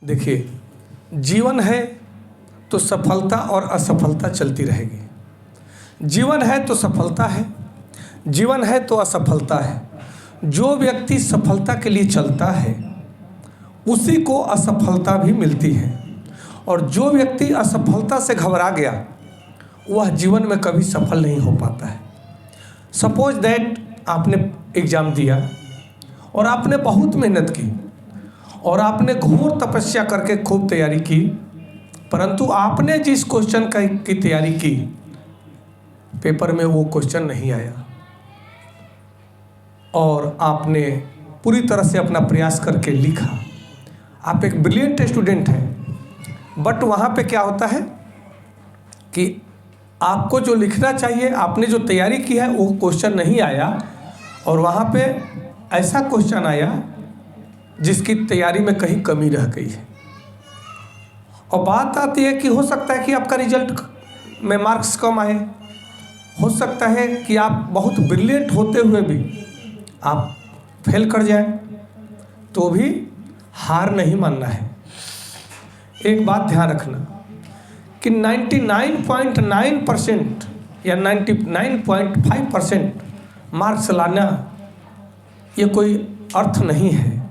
देखिए, जीवन है तो सफलता और असफलता चलती रहेगी। जीवन है तो सफलता है, जीवन है तो असफलता है। जो व्यक्ति सफलता के लिए चलता है उसी को असफलता भी मिलती है, और जो व्यक्ति असफलता से घबरा गया वह जीवन में कभी सफल नहीं हो पाता है। सपोज दैट आपने एग्ज़ाम दिया और आपने बहुत मेहनत की और आपने घोर तपस्या करके खूब तैयारी की, परंतु आपने जिस क्वेश्चन की तैयारी की पेपर में वो क्वेश्चन नहीं आया और आपने पूरी तरह से अपना प्रयास करके लिखा। आप एक ब्रिलियंट स्टूडेंट हैं, बट वहाँ पे क्या होता है कि आपको जो लिखना चाहिए, आपने जो तैयारी की है वो क्वेश्चन नहीं आया, और वहाँ पे ऐसा क्वेश्चन आया जिसकी तैयारी में कहीं कमी रह गई है। और बात आती है कि हो सकता है कि आपका रिजल्ट में मार्क्स कम आए, हो सकता है कि आप बहुत ब्रिलियंट होते हुए भी आप फेल कर जाएं, तो भी हार नहीं मानना है। एक बात ध्यान रखना कि 99.9% या 99.5% मार्क्स लाना ये कोई अर्थ नहीं है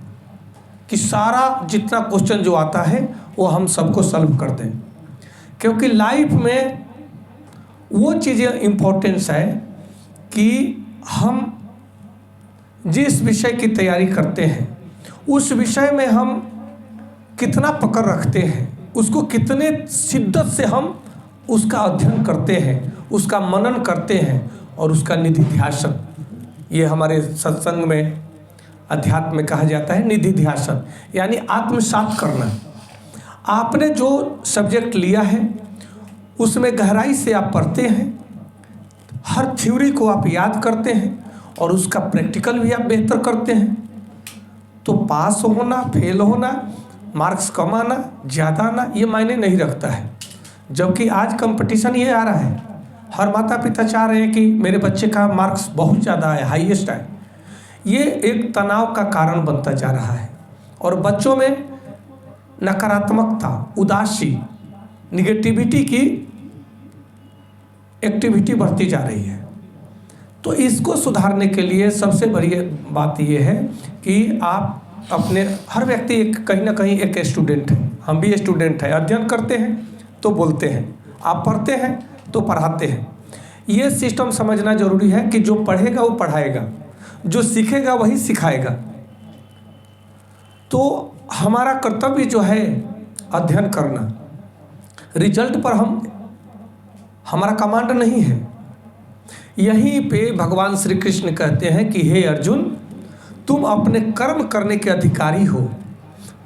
कि सारा जितना क्वेश्चन जो आता है वो हम सबको सॉल्व कर दें, क्योंकि लाइफ में वो चीज़ें इम्पोर्टेंस है कि हम जिस विषय की तैयारी करते हैं उस विषय में हम कितना पकड़ रखते हैं, उसको कितने शिद्दत से हम उसका अध्ययन करते हैं, उसका मनन करते हैं और उसका निधिध्यासन, ये हमारे सत्संग में अध्यात्म में कहा जाता है निधिध्यासन, यानी आत्मसात करना। आपने जो सब्जेक्ट लिया है उसमें गहराई से आप पढ़ते हैं, हर थ्योरी को आप याद करते हैं और उसका प्रैक्टिकल भी आप बेहतर करते हैं, तो पास होना फेल होना, मार्क्स कम आना ज़्यादा आना ये मायने नहीं रखता है। जबकि आज कंपटीशन ये आ रहा है, हर माता पिता चाह रहे हैं कि मेरे बच्चे का मार्क्स बहुत ज़्यादा आए, हाईएस्ट आए। ये एक तनाव का कारण बनता जा रहा है और बच्चों में नकारात्मकता, उदासी, निगेटिविटी की एक्टिविटी बढ़ती जा रही है। तो इसको सुधारने के लिए सबसे बड़ी बात यह है कि आप अपने, हर व्यक्ति एक कहीं ना कहीं एक स्टूडेंट है, हम भी स्टूडेंट हैं, अध्ययन करते हैं तो बोलते हैं, आप पढ़ते हैं तो पढ़ाते हैं। ये सिस्टम समझना जरूरी है कि जो पढ़ेगा वो पढ़ाएगा, जो सीखेगा वही सिखाएगा। तो हमारा कर्तव्य जो है अध्ययन करना, रिजल्ट पर हमारा कमांड नहीं है। यहीं पे भगवान श्री कृष्ण कहते हैं कि हे अर्जुन, तुम अपने कर्म करने के अधिकारी हो,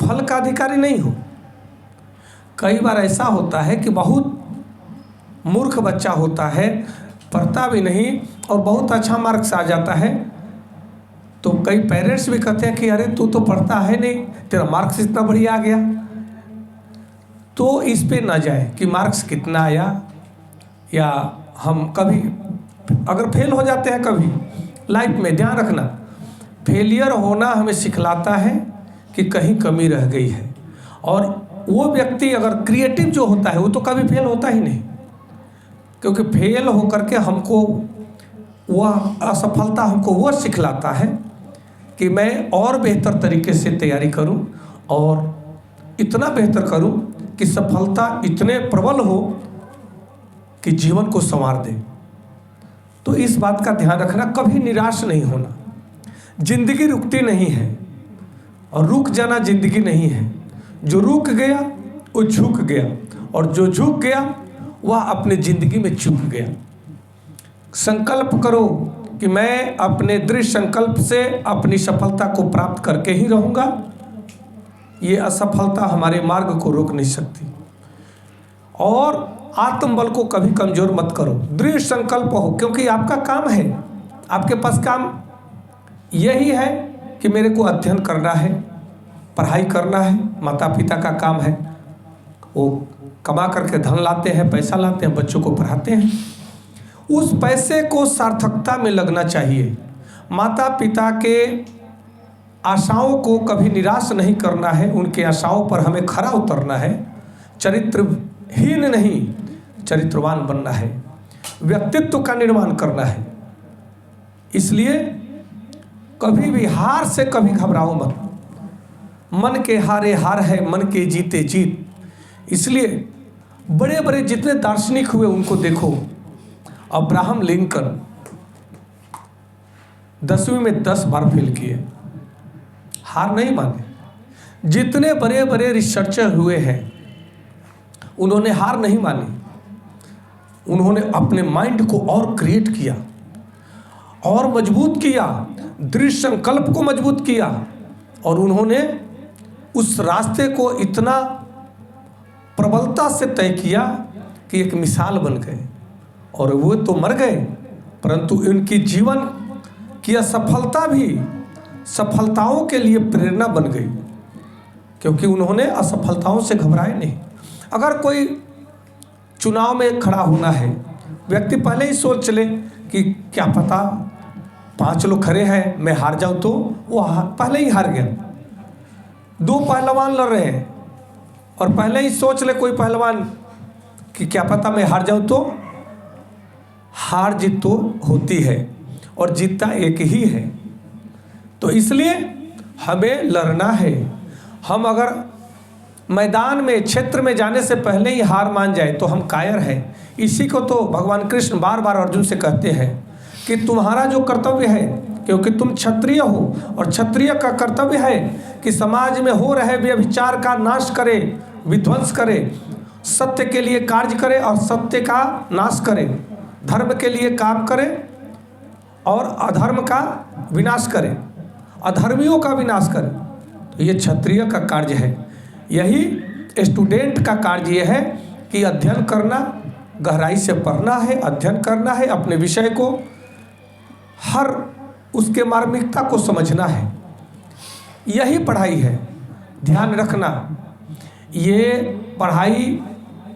फल का अधिकारी नहीं हो। कई बार ऐसा होता है कि बहुत मूर्ख बच्चा होता है, पढ़ता भी नहीं और बहुत अच्छा मार्क्स आ जाता है, तो कई पेरेंट्स भी कहते हैं कि अरे तू तो पढ़ता है नहीं, तेरा मार्क्स इतना बढ़िया आ गया। तो इस पे ना जाए कि मार्क्स कितना आया, या हम कभी अगर फेल हो जाते हैं कभी लाइफ में, ध्यान रखना फेलियर होना हमें सिखलाता है कि कहीं कमी रह गई है। और वो व्यक्ति अगर क्रिएटिव जो होता है वो तो कभी फेल होता ही नहीं, क्योंकि फेल होकर के हमको वह असफलता हमको वह सिखलाता है कि मैं और बेहतर तरीके से तैयारी करूं और इतना बेहतर करूं कि सफलता इतने प्रबल हो कि जीवन को संवार दे। तो इस बात का ध्यान रखना, कभी निराश नहीं होना। जिंदगी रुकती नहीं है और रुक जाना जिंदगी नहीं है। जो रुक गया वो झुक गया, और जो झुक गया वह अपने जिंदगी में चूक गया। संकल्प करो कि मैं अपने दृढ़ संकल्प से अपनी सफलता को प्राप्त करके ही रहूँगा। ये असफलता हमारे मार्ग को रोक नहीं सकती। और आत्मबल को कभी कमजोर मत करो, दृढ़ संकल्प हो, क्योंकि आपका काम है, आपके पास काम यही है कि मेरे को अध्ययन करना है, पढ़ाई करना है। माता पिता का काम है, वो कमा करके धन लाते हैं, पैसा लाते हैं, बच्चों को पढ़ाते हैं। उस पैसे को सार्थकता में लगना चाहिए। माता पिता के आशाओं को कभी निराश नहीं करना है, उनके आशाओं पर हमें खरा उतरना है। चरित्रहीन नहीं, चरित्रवान बनना है, व्यक्तित्व का निर्माण करना है। इसलिए कभी भी हार से कभी घबराओ मत। मन के हारे हार है, मन के जीते जीत। इसलिए बड़े बड़े जितने दार्शनिक हुए उनको देखो। अब्राहम लिंकन 10वीं में 10 बार फेल किए, हार नहीं माने। जितने बड़े बड़े रिसर्चर हुए हैं उन्होंने हार नहीं मानी। उन्होंने अपने माइंड को और क्रिएट किया और मजबूत किया, दृढ़ संकल्प को मजबूत किया, और उन्होंने उस रास्ते को इतना प्रबलता से तय किया कि एक मिसाल बन गए। और वो तो मर गए, परंतु उनकी जीवन की असफलता भी सफलताओं के लिए प्रेरणा बन गई, क्योंकि उन्होंने असफलताओं से घबराए नहीं। अगर कोई चुनाव में खड़ा होना है, व्यक्ति पहले ही सोच ले कि क्या पता 5 लोग खड़े हैं, मैं हार जाऊं, तो वो पहले ही हार गया। 2 पहलवान लड़ रहे हैं और पहले ही सोच ले कोई पहलवान कि क्या पता मैं हार जाऊं, तो हार जीत तो होती है और जीतता एक ही है। तो इसलिए हमें लड़ना है। हम अगर मैदान में, क्षेत्र में जाने से पहले ही हार मान जाए तो हम कायर हैं। इसी को तो भगवान कृष्ण बार बार अर्जुन से कहते हैं कि तुम्हारा जो कर्तव्य है, क्योंकि तुम क्षत्रिय हो और क्षत्रिय का कर्तव्य है कि समाज में हो रहे व्यभिचार का नाश करे, विध्वंस करे, सत्य के लिए कार्य करे और सत्य का नाश करे, धर्म के लिए काम करे और अधर्म का विनाश करे, अधर्मियों का विनाश करे। तो ये क्षत्रिय का कार्य है। यही स्टूडेंट का कार्य ये है कि अध्ययन करना, गहराई से पढ़ना है, अध्ययन करना है, अपने विषय को हर उसके मार्मिकता को समझना है। यही पढ़ाई है। ध्यान रखना, ये पढ़ाई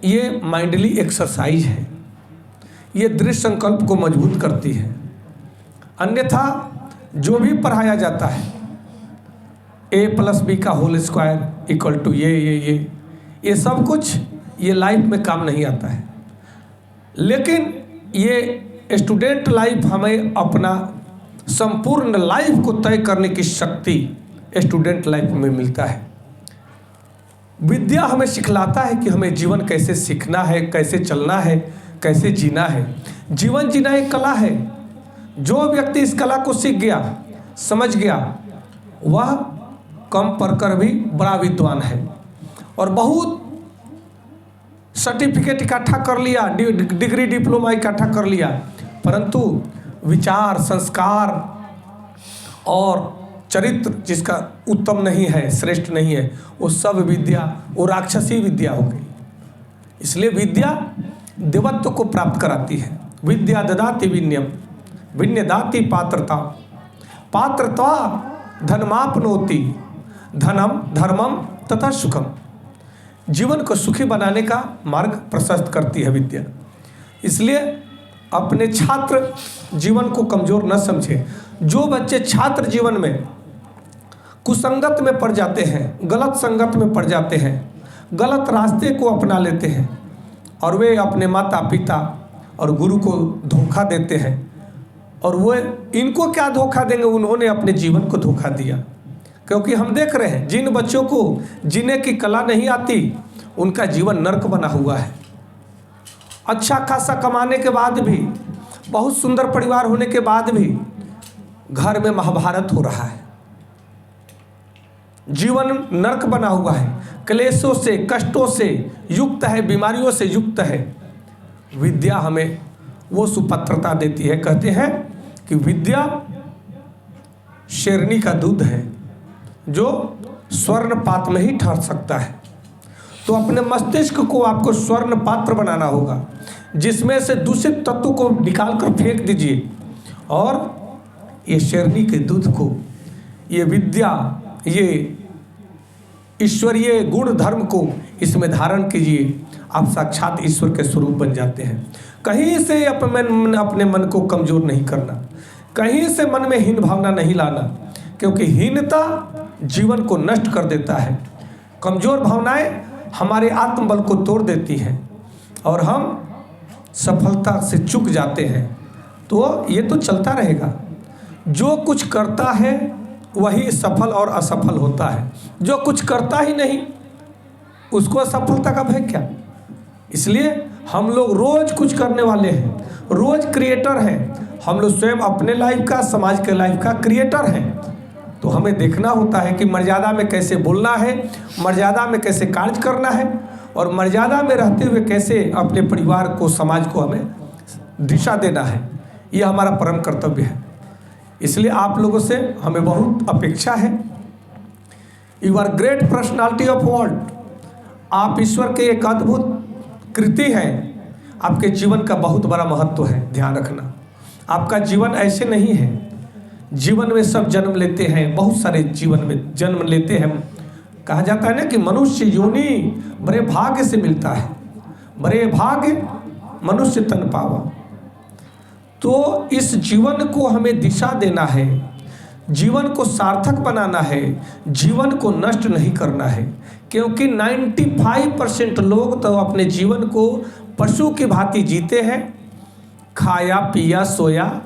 ये माइंडली एक्सरसाइज है, ये दृढ़ संकल्प को मजबूत करती है। अन्यथा जो भी पढ़ाया जाता है a+b का होल स्क्वायर इक्वल टू ये सब कुछ ये लाइफ में काम नहीं आता है। लेकिन ये स्टूडेंट लाइफ हमें अपना संपूर्ण लाइफ को तय करने की शक्ति स्टूडेंट लाइफ में मिलता है। विद्या हमें सिखलाता है कि हमें जीवन कैसे सीखना है, कैसे चलना है, कैसे जीना है। जीवन जीना एक कला है। जो व्यक्ति इस कला को सीख गया, समझ गया, वह कम पढ़कर भी बड़ा विद्वान है और बहुत सर्टिफिकेट इकट्ठा कर लिया, डिग्री डिप्लोमा इकट्ठा कर लिया, परंतु विचार, संस्कार और चरित्र जिसका उत्तम नहीं है, श्रेष्ठ नहीं है, वो सब विद्या वो राक्षसी विद्या हो गई। इसलिए विद्या देवत्व को प्राप्त कराती है। विद्या ददाति विनयम, विनयदाति पात्रता, पात्रता धनमापनोति, धनम धर्मम तथा सुखम। जीवन को सुखी बनाने का मार्ग प्रशस्त करती है विद्या। इसलिए अपने छात्र जीवन को कमज़ोर न समझे। जो बच्चे छात्र जीवन में कुसंगत में पड़ जाते हैं, गलत संगत में पड़ जाते हैं, गलत रास्ते को अपना लेते हैं और वे अपने माता पिता और गुरु को धोखा देते हैं, और वो इनको क्या धोखा देंगे, उन्होंने अपने जीवन को धोखा दिया। क्योंकि हम देख रहे हैं जिन बच्चों को जीने की कला नहीं आती उनका जीवन नर्क बना हुआ है। अच्छा खासा कमाने के बाद भी, बहुत सुंदर परिवार होने के बाद भी घर में महाभारत हो रहा है। जीवन नर्क बना हुआ है, क्लेशों से, कष्टों से युक्त है, बीमारियों से युक्त है। विद्या हमें वो सुपत्रता देती है। कहते हैं कि विद्या शेरनी का दूध है जो स्वर्ण पात्र में ही ठहर सकता है। तो अपने मस्तिष्क को आपको स्वर्ण पात्र बनाना होगा, जिसमें से दूषित तत्व को निकाल कर फेंक दीजिए और ये शेरनी के दूध को, ये विद्या, ये ईश्वरीय गुण धर्म को इसमें धारण कीजिए। आप साक्षात ईश्वर के स्वरूप बन जाते हैं। कहीं से अपने मन को कमज़ोर नहीं करना, कहीं से मन में हीन भावना नहीं लाना क्योंकि हीनता जीवन को नष्ट कर देता है। कमज़ोर भावनाएं हमारे आत्मबल को तोड़ देती हैं और हम सफलता से चूक जाते हैं। तो ये तो चलता रहेगा। जो कुछ करता है वही सफल और असफल होता है। जो कुछ करता ही नहीं उसको असफलता का भय क्या। इसलिए हम लोग रोज़ कुछ करने वाले हैं, रोज़ क्रिएटर हैं। हम लोग स्वयं अपने लाइफ का, समाज के लाइफ का क्रिएटर हैं। तो हमें देखना होता है कि मर्यादा में कैसे बोलना है, मर्यादा में कैसे कार्य करना है और मर्यादा में रहते हुए कैसे अपने परिवार को, समाज को हमें दिशा देना है। ये हमारा परम कर्तव्य है। इसलिए आप लोगों से हमें बहुत अपेक्षा है। You are great personality of world. आप ईश्वर के एक अद्भुत कृति हैं। आपके जीवन का बहुत बड़ा महत्व है, ध्यान रखना। आपका जीवन ऐसे नहीं है। जीवन में सब जन्म लेते हैं, बहुत सारे जीवन में जन्म लेते हैं। कहा जाता है ना कि मनुष्य योनि बड़े भाग्य से मिलता है, बड़े भाग्य मनुष्य तन पावा। तो इस जीवन को हमें दिशा देना है, जीवन को सार्थक बनाना है, जीवन को नष्ट नहीं करना है। क्योंकि 95% लोग तो अपने जीवन को पशु की भांति जीते हैं। खाया पिया सोया